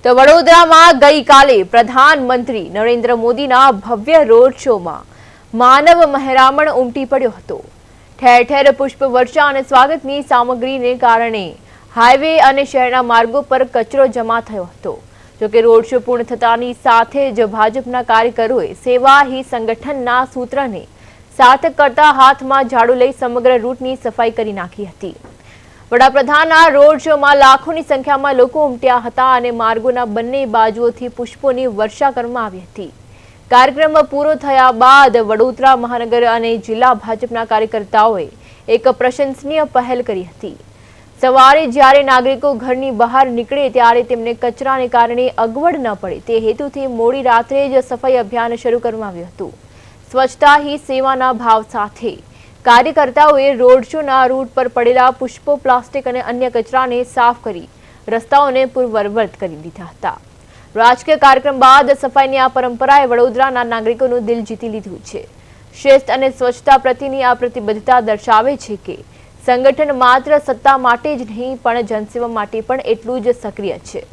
તો વડોદરામાં ગઈકાલે પ્રધાનમંત્રી નરેન્દ્ર મોદીના ભવ્ય રોડ શોમાં માનવ મહેરામણ ઉમટી પડ્યો હતો। ઠેર ઠેર પુષ્પવર્ષા અને સ્વાગતની સામગ્રીને કારણે હાઈવે અને શહેરના માર્ગો પર કચરો જમા થયો હતો। જો કે રોડ શો પૂર્ણ થતાની સાથે જ ભાજપના કાર્યકરોએ સેવા હી સંગઠનના સૂત્રને સાર્થક કરતા હાથમાં ઝાડુ લઈ સમગ્ર રૂટની સફાઈ કરી નાખી હતી। વડાપ્રધાનના રોડ શોમાં લાખોની સંખ્યામાં લોકો ઉમટ્યા હતા અને માર્ગોના બંને બાજુઓથી પુષ્પોની વર્ષા કરવામાં આવી હતી। કાર્યક્રમ પૂરો થયા બાદ વડોદરા મહાનગર અને જિલ્લા ભાજપના કાર્યકર્તાઓએ એક પ્રશંસનીય પહેલ કરી હતી। સવારે જ્યારે નાગરિકો ઘરની બહાર નીકળે ત્યારે તેમને કચરાને કારણે અગવડ ન પડે તે હેતુથી મોડી રાત્રે જ સફાઈ અભિયાન શરૂ કરવામાં આવ્યું હતું। સ્વચ્છતા હી સેવાના ભાવ સાથે કાર્યકર્તાઓએ રોડ શોના રૂટ પર પડેલા પુષ્પો, પ્લાસ્ટિક અને અન્ય કચરાને સાફ કરી રસ્તાઓને પૂર્વવત કરી દીધા હતા। રાજકીય કાર્યક્રમ બાદ સફાઈની આ પરંપરાએ વડોદરાના નાગરિકોનું દિલ જીતી લીધું છે। શિસ્ત અને સ્વચ્છતા પ્રત્યેની આ પ્રતિબદ્ધતા દર્શાવે છે કે સંગઠન માત્ર સત્તા માટે જ નહીં પણ જનસેવા માટે પણ એટલું જ સક્રિય છે।